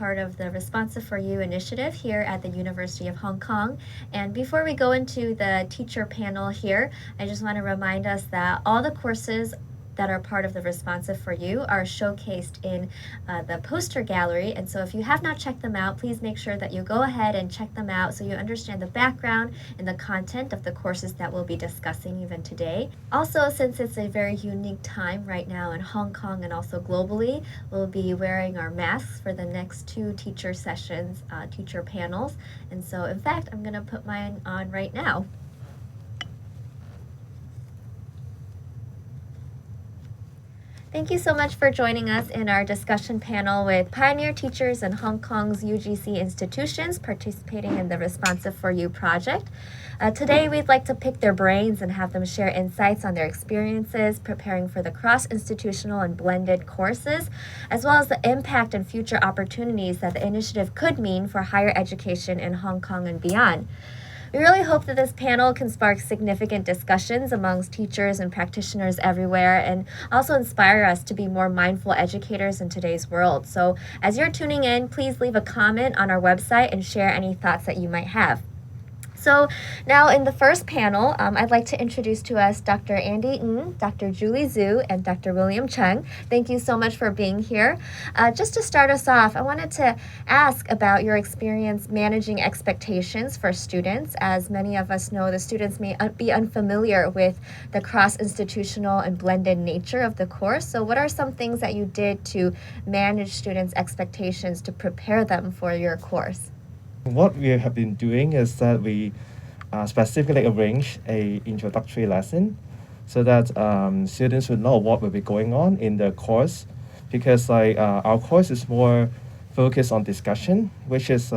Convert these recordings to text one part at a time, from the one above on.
part of the Responsive4U initiative here at the University of Hong Kong. And before we go into the teacher panel here, I just want to remind us that all the courses that are part of the Responsive4U are showcased in the poster gallery. And so if you have not checked them out, please make sure that you go ahead and check them out so you understand the background and the content of the courses that we'll be discussing even today. Also, since it's a very unique time right now in Hong Kong and also globally, we'll be wearing our masks for the next 2 teacher sessions, teacher panels. And so in fact, I'm gonna put mine on right now. Thank you so much for joining us in our discussion panel with pioneer teachers in Hong Kong's UGC institutions participating in the Responsive4U project. Today, we'd like to pick their brains and have them share insights on their experiences preparing for the cross-institutional and blended courses, as well as the impact and future opportunities that the initiative could mean for higher education in Hong Kong and beyond. We really hope that this panel can spark significant discussions amongst teachers and practitioners everywhere and also inspire us to be more mindful educators in today's world. So as you're tuning in, please leave a comment on our website and share any thoughts that you might have. So now in the first panel, I'd like to introduce to us Dr. Andy Ng, Dr. Julie Zhu, and Dr. William Cheung. Thank you so much for being here. Just to start us off, I wanted to ask about your experience managing expectations for students. As many of us know, the students may be unfamiliar with the cross-institutional and blended nature of the course. So what are some things that you did to manage students' expectations to prepare them for your course? What we have been doing is that we specifically arrange a introductory lesson so that students would know what will be going on in the course, because our course is more focused on discussion, which is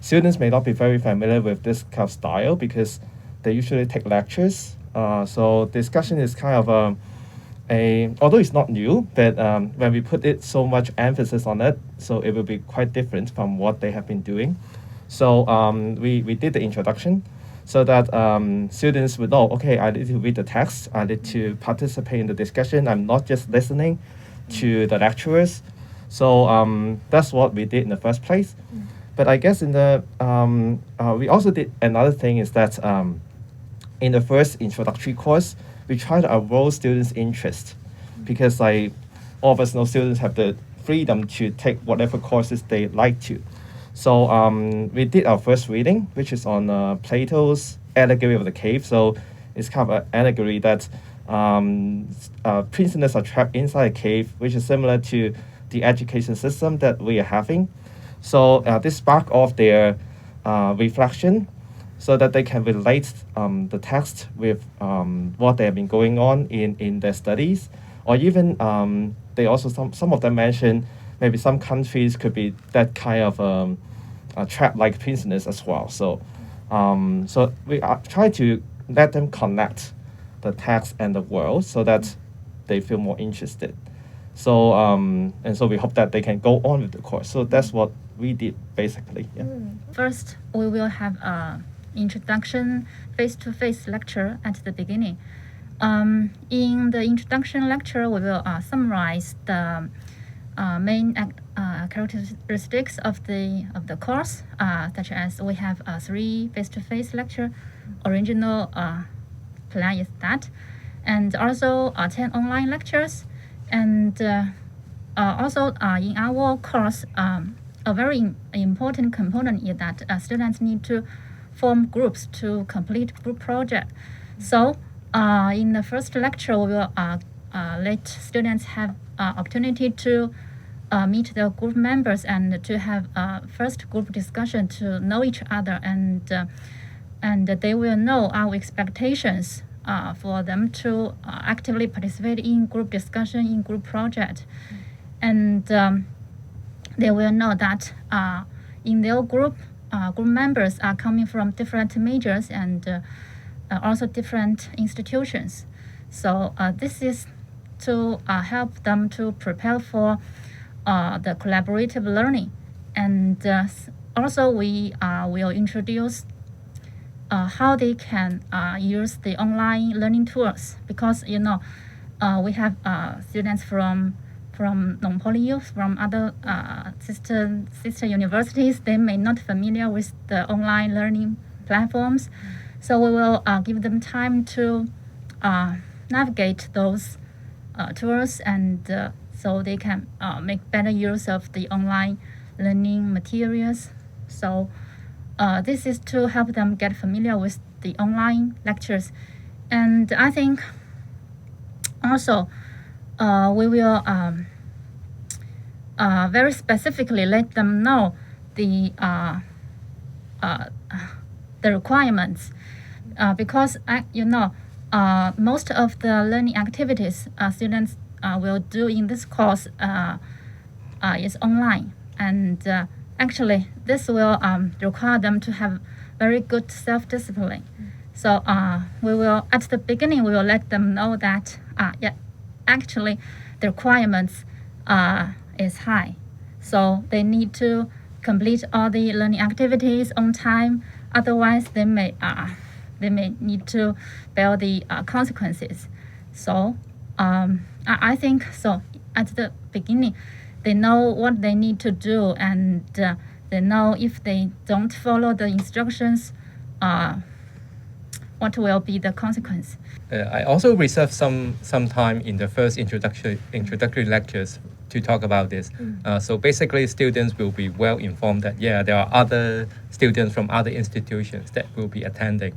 students may not be very familiar with this kind of style because they usually take lectures. So discussion is kind of although it's not new, but when we put it so much emphasis on it, so it will be quite different from what they have been doing. So we did the introduction so that students would know, okay, I need to read the text, I need to participate in the discussion, I'm not just listening to the lecturers. So that's what we did in the first place. But I guess in the we also did another thing is that in the first introductory course, we try to arouse students' interest because all of us know students have the freedom to take whatever courses they like to. So we did our first reading, which is on Plato's Allegory of the Cave. So it's kind of an allegory that prisoners are trapped inside a cave, which is similar to the education system that we are having. So this sparked off their reflection, so that they can relate the text with what they have been going on in their studies. Or even they also, some of them mention maybe some countries could be that kind of trap like prisoners as well. So so we try to let them connect the text and the world so that they feel more interested. So and so we hope that they can go on with the course. So that's what we did basically. Yeah. First, we will have introduction face-to-face lecture at the beginning. In the introduction lecture, we will summarize the main characteristics of the course, such as we have 3 face-to-face lecture. Original plan is that, and also 10 online lectures, and also in our course, a very important component is that students need to form groups to complete group project. So in the first lecture, we will let students have opportunity to meet the group members and to have first group discussion to know each other, and they will know our expectations for them to actively participate in group discussion, in group project. And they will know that in their group members are coming from different majors and also different institutions. So this is to help them to prepare for the collaborative learning. And also we will introduce how they can use the online learning tools, because we have students from from non-poly, from other sister universities, they may not familiar with the online learning platforms. So we will give them time to navigate those tools, and so they can make better use of the online learning materials. So this is to help them get familiar with the online lectures. And I think also we will very specifically let them know the requirements, because most of the learning activities students will do in this course is online, and actually this will require them to have very good self-discipline. So we will, at the beginning, we will let them know that actually the requirements is high, so they need to complete all the learning activities on time. Otherwise, they may need to bear the consequences. So I think so. At the beginning, they know what they need to do, and they know if they don't follow the instructions, what will be the consequence. I also reserved some time in the first introductory lectures to talk about this. So basically, students will be well informed that there are other students from other institutions that will be attending.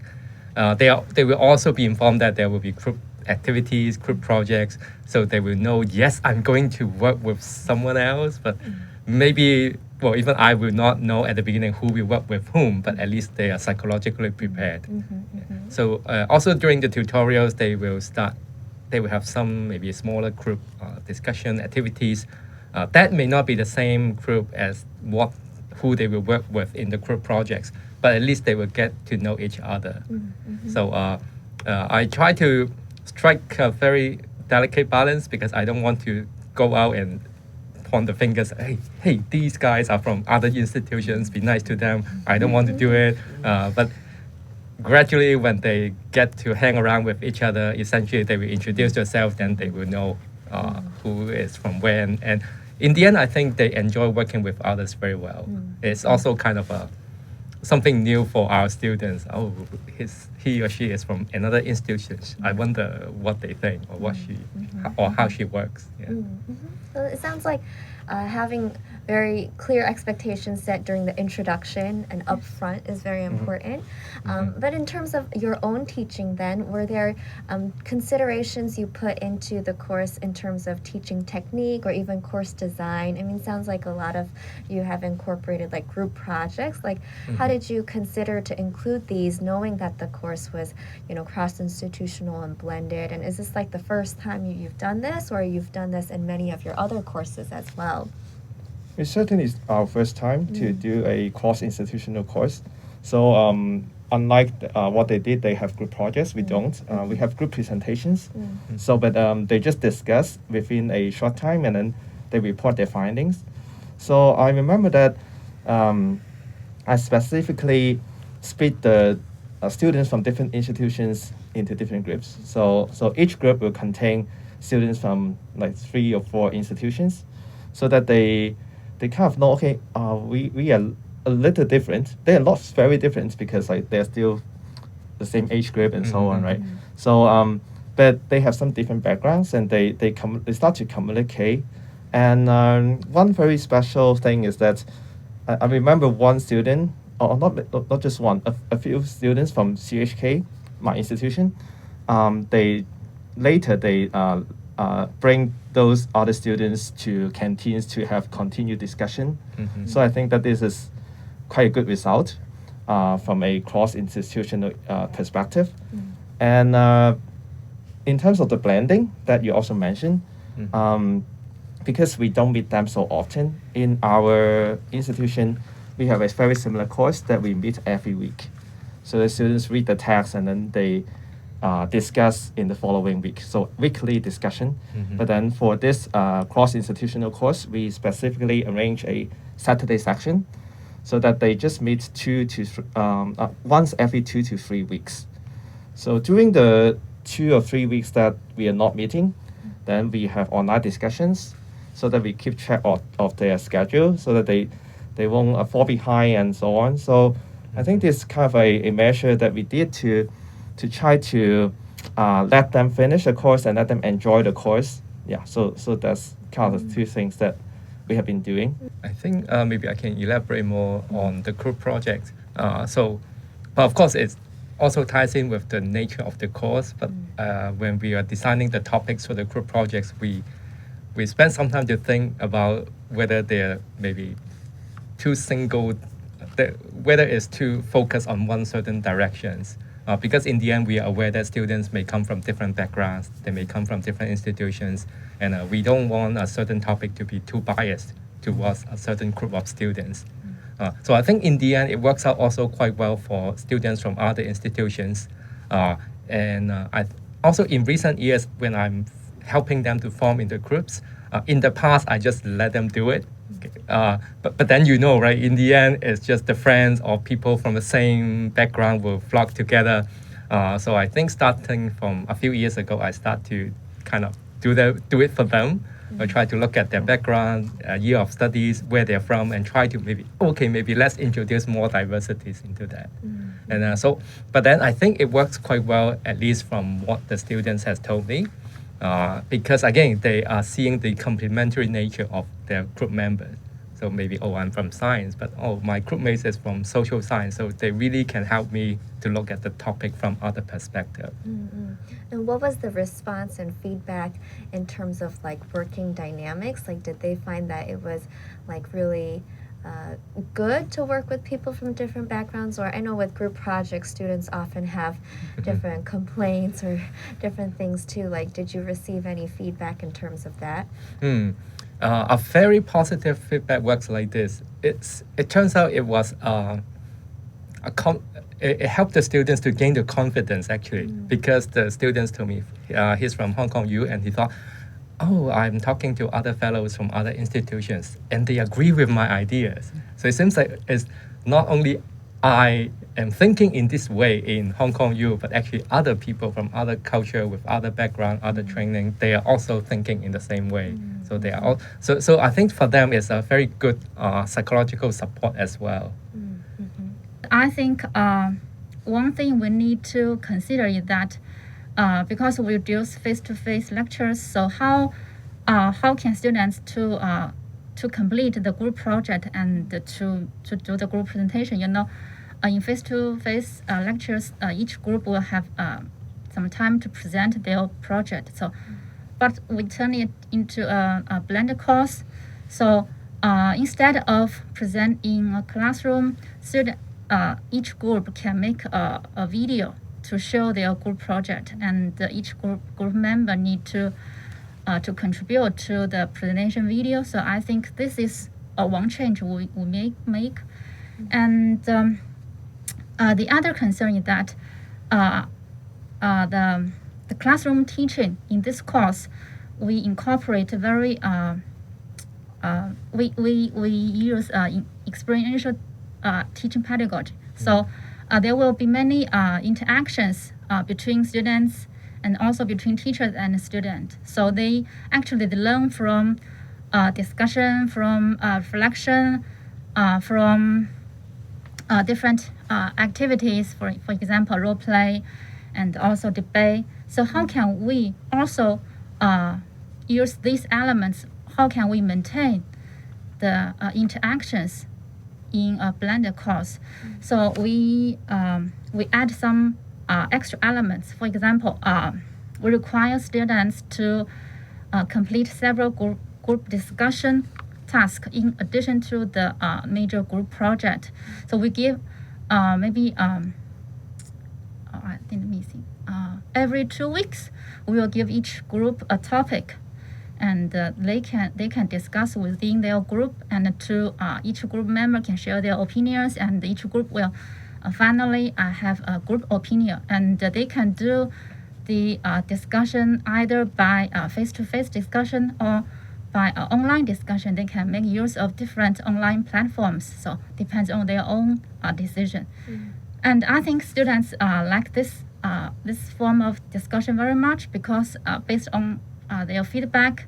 They will also be informed that there will be group activities, group projects, so they will know, yes, I'm going to work with someone else, but maybe, well, even I will not know at the beginning who will work with whom, but at least they are psychologically prepared. So also during the tutorials, they will have some maybe smaller group discussion activities. That may not be the same group as who they will work with in the group projects, but at least they will get to know each other. So I try to strike a very delicate balance, because I don't want to go out and point the fingers, hey, these guys are from other institutions, be nice to them. I don't want to do it. But gradually, when they get to hang around with each other, essentially they will introduce themselves, then they will know who is from where. And in the end, I think they enjoy working with others very well. It's also kind of something new for our students. Oh, he or she is from another institution. I wonder what they think, or or how she works. So it sounds like having very clear expectations set during the introduction and upfront is very important. But in terms of your own teaching then, were there considerations you put into the course in terms of teaching technique or even course design? I mean, it sounds like a lot of you have incorporated like group projects. Like, how did you consider to include these, knowing that the course was, cross-institutional and blended? And is this like the first time you've done this, or you've done this in many of your other courses as well? It certainly is our first time to do a cross-institutional course. So unlike what they did, they have group projects. We don't. We have group presentations. So, but they just discuss within a short time, and then they report their findings. So I remember that I specifically split the students from different institutions into different groups. So each group will contain students from like 3 or 4 institutions, so that they kind of know, okay, we are a little different. They are not very different, because like they're still the same age group and so on, right? So but they have some different backgrounds, and they start to communicate. And one very special thing is that I remember one student, or not just one, a few students from CHK, my institution. They bring those other students to canteens to have continued discussion. So I think that this is quite a good result from a cross-institutional perspective. And in terms of the blending that you also mentioned, because we don't meet them so often, in our institution, we have a very similar course that we meet every week. So the students read the text, and then they discuss in the following week. So weekly discussion. But then for this cross-institutional course, we specifically arrange a Saturday section, so that they just meet once every 2 to 3 weeks. So during the 2 or 3 weeks that we are not meeting, then we have online discussions. so that we keep track of their schedule so that they won't fall behind and so on. So I think this is kind of a measure that we did to try to let them finish the course and let them enjoy the course. Yeah, so that's kind of the two things that we have been doing. I think maybe I can elaborate more on the group project. But of course, it also ties in with the nature of the course. But when we are designing the topics for the group projects, we spend some time to think about whether they're maybe too single, whether it's too focused on one certain directions. Because in the end, we are aware that students may come from different backgrounds, they may come from different institutions, and we don't want a certain topic to be too biased towards a certain group of students. So I think in the end, it works out also quite well for students from other institutions. I also in recent years, when I'm helping them to form into groups, in the past, I just let them do it. But then right, in the end, it's just the friends or people from the same background will flock together. So I think starting from a few years ago, I start to kind of do it for them. I try to look at their background, year of studies, where they're from, and try to maybe let's introduce more diversities into that. And but then I think it works quite well, at least from what the students has told me. Because again, they are seeing the complementary nature of their group members. So maybe, I'm from science, but my group mates is from social science. So they really can help me to look at the topic from other perspectives. And what was the response and feedback in terms of like working dynamics? Like, did they find that it was like really good to work with people from different backgrounds? Or I know with group projects, students often have different complaints or different things too. Like, did you receive any feedback in terms of that? A very positive feedback works like this. It turns out it was it helped the students to gain the confidence actually, because the students told me he's from Hong Kong U, and he thought, I'm talking to other fellows from other institutions and they agree with my ideas. So it seems like it's not only I am thinking in this way in Hong Kong U, but actually other people from other culture with other background, other training, they are also thinking in the same way. So they are all, so I think for them it's a very good psychological support as well. I think one thing we need to consider is that because we do face-to-face lectures, so how can students to complete the group project and to do the group presentation? In face-to-face lectures, each group will have some time to present their project. So, but we turn it into a blended course. So instead of present in a classroom, each group can make a video to show their group project, and each group member need to contribute to the presentation video. So I think this is one change we make. And the other concern is that the classroom teaching in this course, we incorporate very we use experiential teaching pedagogy. So there will be many interactions between students and also between teachers and students. So they learn from discussion, from reflection, from different activities, for example, role play and also debate. So how can we also use these elements? How can we maintain the interactions in a blended course? So we add some extra elements. For example, we require students to complete several group discussion tasks in addition to the major group project. So we give every 2 weeks we will give each group a topic, and they can discuss within their group, and each group member can share their opinions, and each group will finally have a group opinion, and they can do the discussion either by face-to-face discussion or by online discussion. They can make use of different online platforms, so depends on their own decision. And I think students like this form of discussion very much, because based on their feedback,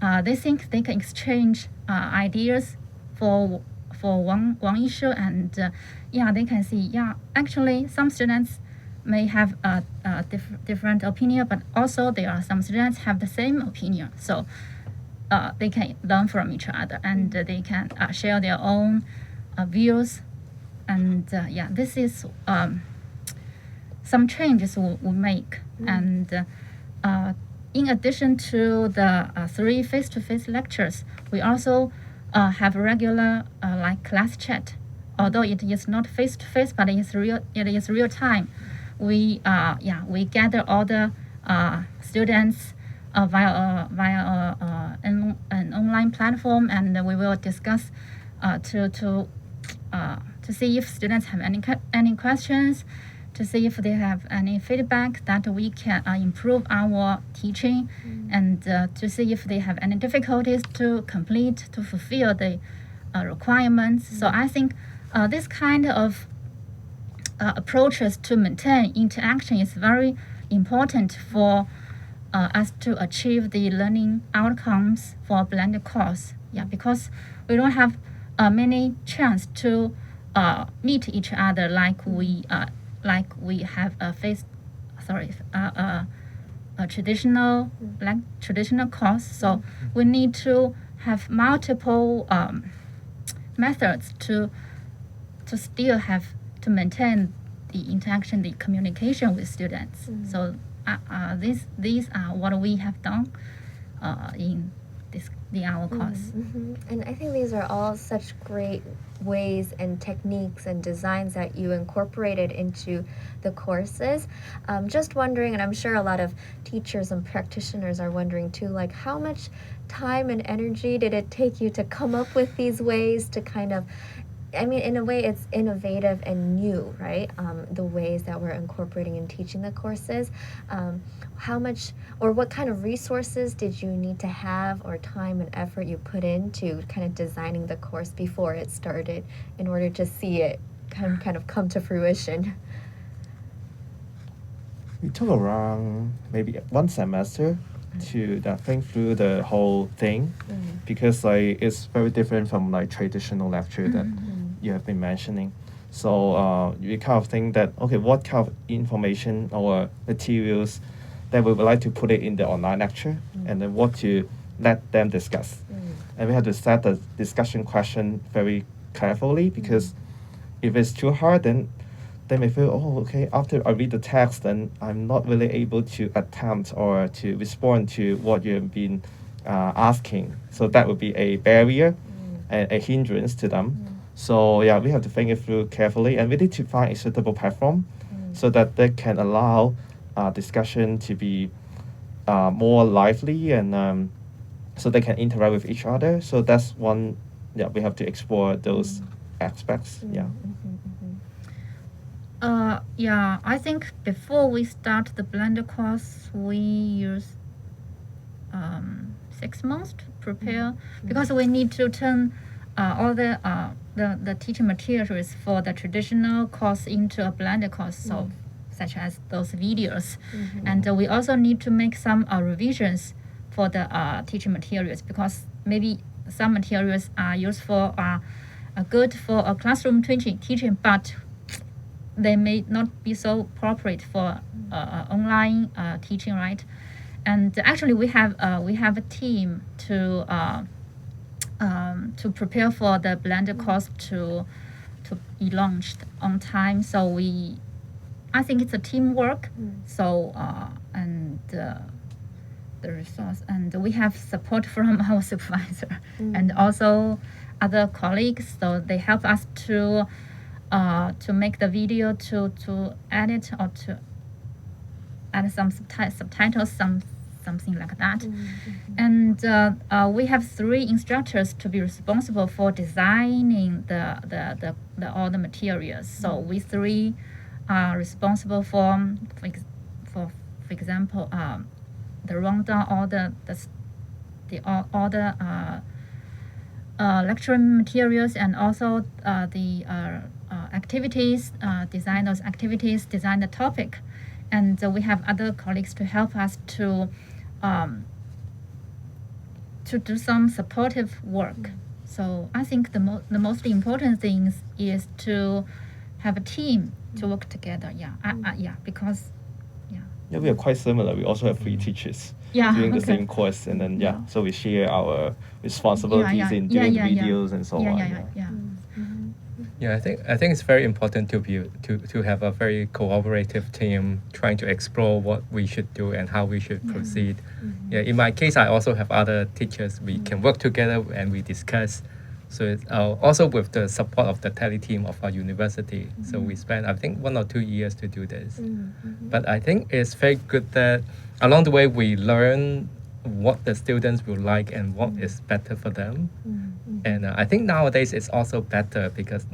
they think they can exchange ideas for one issue, and they can see, actually some students may have a different opinion, but also there are some students have the same opinion. So they can learn from each other, and they can share their own views. And this is some changes we'll make. And in addition to the 3 face-to-face lectures, we also have regular like class chat. Although it is not face-to-face, but it is real time. We gather all the students via an online platform, and we will discuss to see if students have any questions, to see if they have any feedback that we can improve our teaching, and to see if they have any difficulties to fulfill the requirements. So I think this kind of approaches to maintain interaction is very important for us to achieve the learning outcomes for a blended course. Because we don't have many chance to meet each other like we have a traditional course. So we need to have multiple methods to still have to maintain the interaction, the communication with students. So these are what we have done in our course. And I think these are all such great ways and techniques and designs that you incorporated into the courses. Just wondering, and I'm sure a lot of teachers and practitioners are wondering too, like how much time and energy did it take you to come up with these ways to kind of, I mean, in a way, it's innovative and new, right? The ways that we're incorporating and teaching the courses. How much or what kind of resources did you need to have, or time and effort you put into kind of designing the course before it started in order to see it kind of come to fruition? We took around maybe 1 semester to think through the whole thing, because it's very different from like traditional lecture that you have been mentioning. So you kind of think that, okay, what kind of information or materials that we would like to put it in the online lecture, and then what to let them discuss. And we have to set the discussion question very carefully, because if it's too hard, then they may feel, oh, okay, after I read the text, then I'm not really able to attempt or to respond to what you've been asking. So that would be a barrier and a hindrance to them. So we have to think it through carefully, and we need to find a suitable platform so that they can allow discussion to be more lively, and so they can interact with each other. So that's one, we have to explore those aspects. I think before we start the blended course, we use 6 months to prepare, because we need to turn all the teaching materials for the traditional course into a blended course, so such as those videos. And we also need to make some revisions for the teaching materials, because maybe some materials are useful, good for a classroom teaching, but they may not be so appropriate for online teaching, right? And actually, we have a team to prepare for the blended course to be launched on time. So I think it's a teamwork. So and the resource, and we have support from our supervisor and also other colleagues. So they help us to make the video, to edit or to add some subtitles, something like that. And we have 3 instructors to be responsible for designing all the materials. So we 3 are responsible for example, the rundown, all the lecturing materials, and also the activities, design those activities, design the topic. And we have other colleagues to help us to to do some supportive work. So I think the most important thing is to have a team to work together. Yeah, because Yeah, we are quite similar. We also have 3 teachers Yeah, doing the okay. same course, and then so we share our responsibilities in doing the videos and so on. Yeah, I think it's very important to have a very cooperative team trying to explore what we should do and how we should proceed. Yeah, in my case, I also have other teachers. We can work together and we discuss. So it's, also with the support of the tele team of our university. So we spent I think 1 or 2 years to do this. But I think it's very good that along the way we learn what the students will like and what is better for them. And I think nowadays it's also better because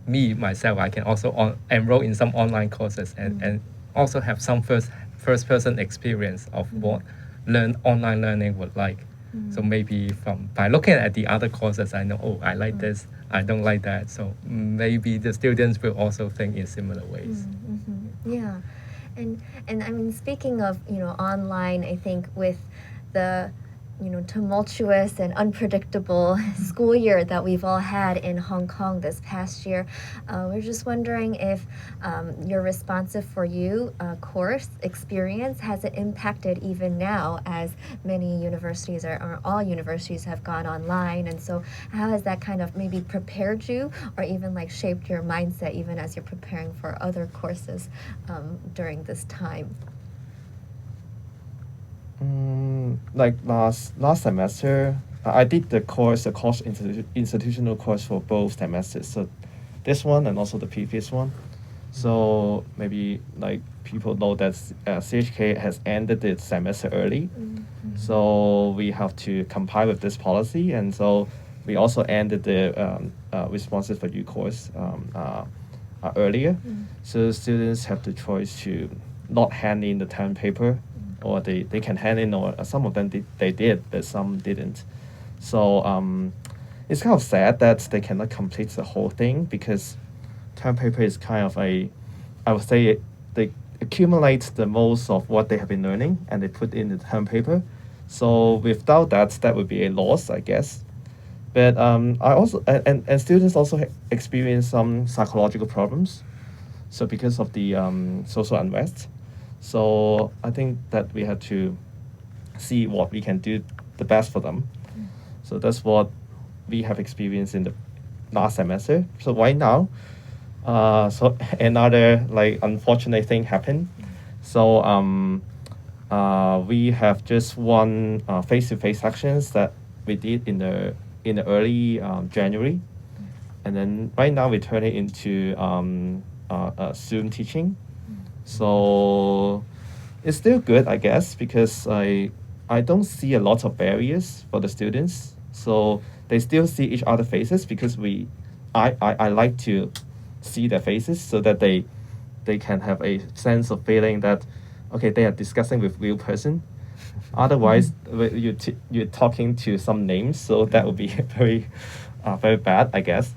me myself I can also enroll in some online courses and also have some first person experience of what online learning would like. So maybe by looking at the other courses, I know, oh, I like this, I don't like that. So maybe the students will also think in similar ways. Yeah, and I mean, speaking of online, I think with the tumultuous and unpredictable school year that we've all had in Hong Kong this past year, we're just wondering if your Responsive4U course experience has it impacted even now as many universities or all universities have gone online, and so how has that kind of maybe prepared you or even like shaped your mindset even as you're preparing for other courses during this time? Like last semester, I did the institutional course for both semesters. So this one and also the previous one. So maybe like people know that CHK has ended its semester early. So we have to comply with this policy, and so we also ended the Responsive4U course earlier. So students have the choice to not hand in the term paper, or they can hand in, or some of them they did, but some didn't. So it's kind of sad that they cannot complete the whole thing because term paper is kind of I would say they accumulate the most of what they have been learning and they put in the term paper. So without that would be a loss, I guess. But I also and students also experience some psychological problems. So because of the social unrest. So I think that we have to see what we can do the best for them. So that's what we have experienced in the last semester. So right now, so another like unfortunate thing happened. So we have just one face-to-face sections that we did in the early January, and then right now we turn it into Zoom teaching. So it's still good, I guess, because I don't see a lot of barriers for the students. So they still see each other faces because I like to see their faces so that they can have a sense of feeling that okay, they are discussing with real person. Otherwise, you're talking to some names, so that would be very bad, I guess.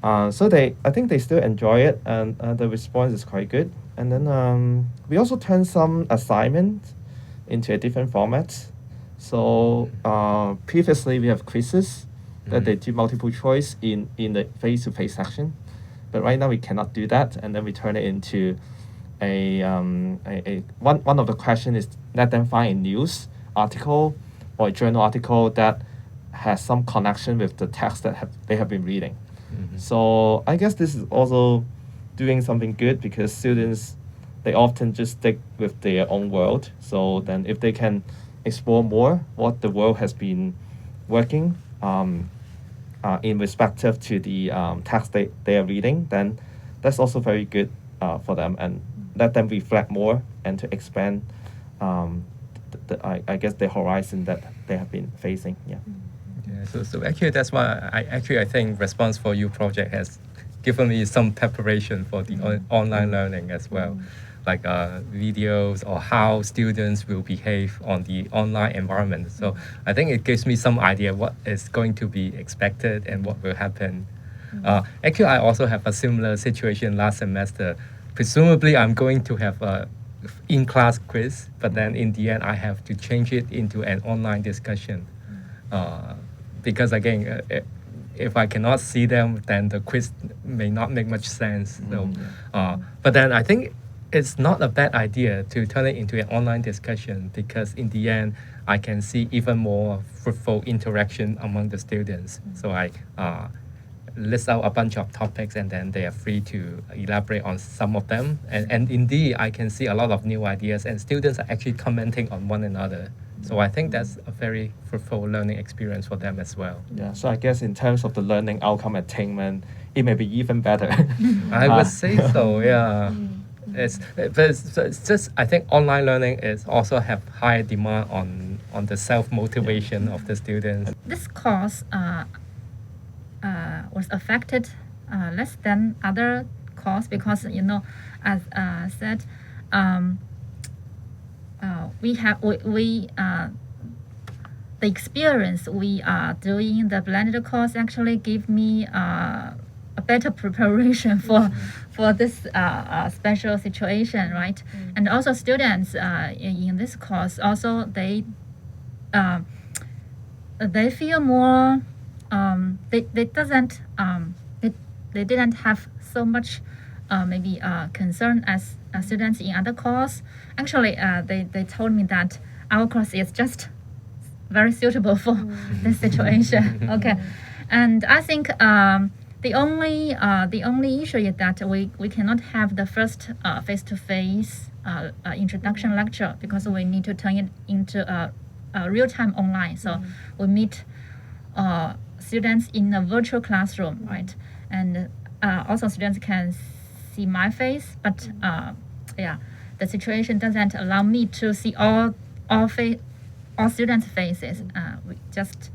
So I think they still enjoy it, and the response is quite good. And then we also turn some assignments into a different format. So previously we have quizzes that they do multiple choice in the face-to-face section, but right now we cannot do that. And then we turn it into one of the question is let them find a news article or a journal article that has some connection with the text that they have been reading. So I guess this is also doing something good because students, they often just stick with their own world. So then if they can explore more what the world has been working in respective to the text they are reading, then that's also very good for them, and let them reflect more and to expand I guess the horizon that they have been facing. Yeah. So actually that's why I think Response4U project has given me some preparation for the online learning as well, like videos or how students will behave on the online environment. So I think it gives me some idea what is going to be expected and what will happen. Actually, I also have a similar situation last semester. Presumably, I'm going to have a in-class quiz, but then in the end, I have to change it into an online discussion. because again, if I cannot see them, then the quiz may not make much sense. So, but then I think it's not a bad idea to turn it into an online discussion, because in the end, I can see even more fruitful interaction among the students. So I list out a bunch of topics, and then they are free to elaborate on some of them. And indeed, I can see a lot of new ideas, and students are actually commenting on one another. So I think that's a very fruitful learning experience for them as well. Yeah, so I guess in terms of the learning outcome attainment, it may be even better. I would say so, yeah. It's just, I think online learning is also have high demand on the self-motivation of the students. This course was affected less than other course because, you know, as said, the experience we are doing the blended course actually give me a better preparation for this special situation, right? And also students in this course also they feel more they didn't have so much maybe concern as students in other course. Actually, they told me that our course is just very suitable for this situation. Okay, and I think the only issue is that we cannot have the first face-to-face introduction lecture because we need to turn it into a real-time online. So we meet students in a virtual classroom, right? And also students can see my face, but the situation doesn't allow me to see all students' faces. We just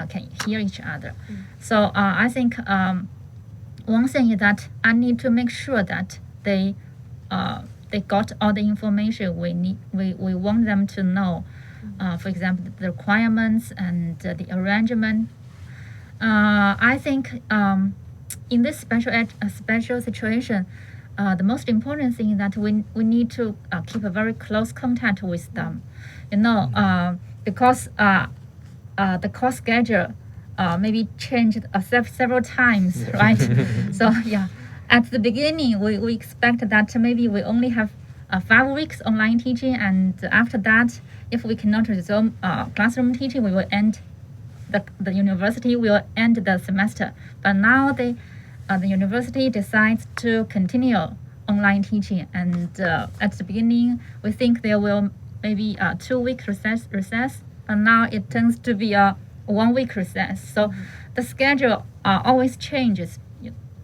can hear each other. So I think one thing is that I need to make sure that they got all the information we need. We want them to know. For example, the requirements and the arrangement. I think in this special situation, the most important thing is that we need to keep a very close contact with them, you know, because the course schedule maybe changed several times, right? So yeah, at the beginning we expect that maybe we only have 5 weeks online teaching, and after that, if we cannot resume classroom teaching, we will end the university will end the semester. But now the university decides to continue online teaching, and at the beginning we think there will maybe a 2-week recess, but now it turns to be a 1-week recess. So the schedule always changes.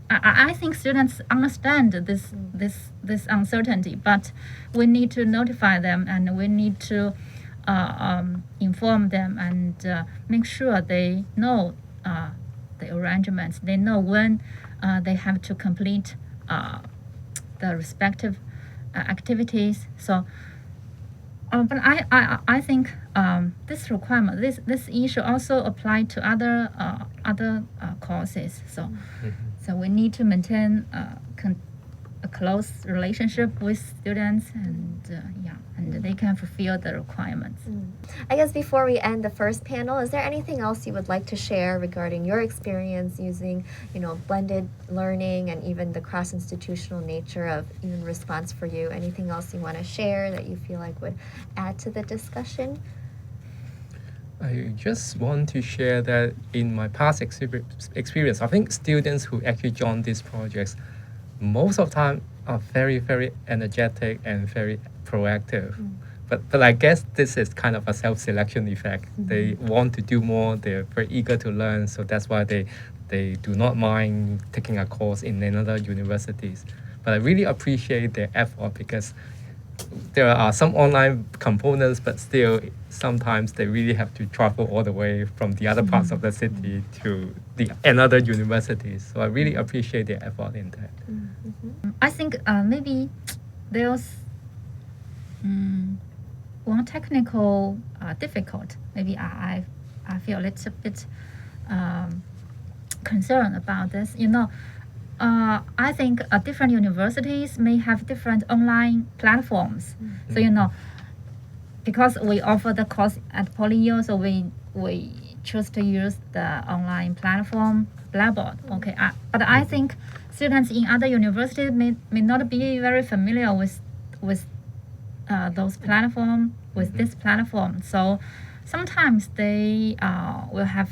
I think students understand this uncertainty, but we need to notify them, and we need to inform them and make sure they know the arrangements. They know when they have to complete the respective activities. So, but I think this requirement, this issue also apply to other courses. So, so we need to maintain a close relationship with students, and and they can fulfill the requirements. I guess before we end the first panel, is there anything else you would like to share regarding your experience using, blended learning and even the cross-institutional nature of even Responsive4U? Anything else you want to share that you feel like would add to the discussion? I just want to share that in my past experience, I think students who actually join these projects, most of the time are very, very energetic and very proactive. But I guess this is kind of a self-selection effect. They want to do more, they're very eager to learn, so that's why they do not mind taking a course in another universities. But I really appreciate their effort, because there are some online components, but still sometimes they really have to travel all the way from the other parts of the city to another university. So I really appreciate their effort in that. I think maybe there's one technical difficult. Maybe I feel a little bit concerned about this. I think different universities may have different online platforms. So because we offer the course at PolyU, so we choose to use the online platform Blackboard. Okay, but I think students in other universities may not be very familiar with those platform with this platform. So sometimes they will have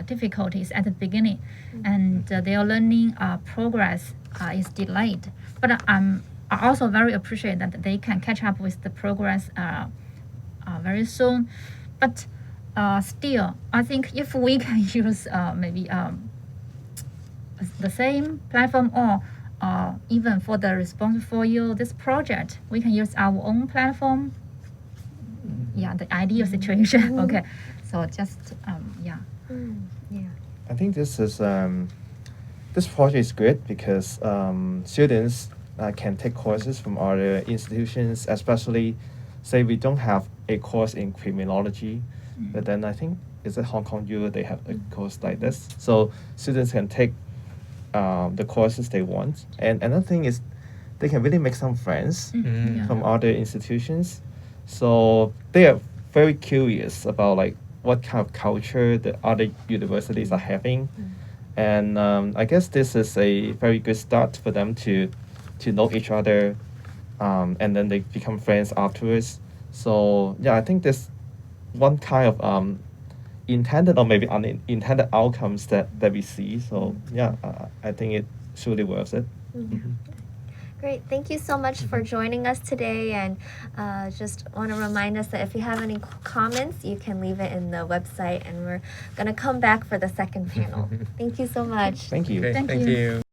difficulties at the beginning, and their learning progress is delayed. But I also very appreciate that they can catch up with the progress very soon. But still, I think if we can use maybe the same platform or even for the Responsive4U, this project, we can use our own platform. Yeah, the ideal situation. Okay, so just yeah. Yeah. I think this is this project is good because students can take courses from other institutions, especially say we don't have a course in criminology, but then I think it's at Hong Kong U they have a course like this, so students can take the courses they want. And another thing is they can really make some friends from other institutions, so they are very curious about like what kind of culture the other universities are having. And I guess this is a very good start for them to know each other, and then they become friends afterwards. So yeah, I think this one kind of intended or maybe unintended outcomes that we see. So yeah, I think it truly worth it. Great. Thank you so much for joining us today. And just want to remind us that if you have any comments, you can leave it in the website. And we're going to come back for the second panel. Thank you so much. Thank you. Okay, Thank thank you. you.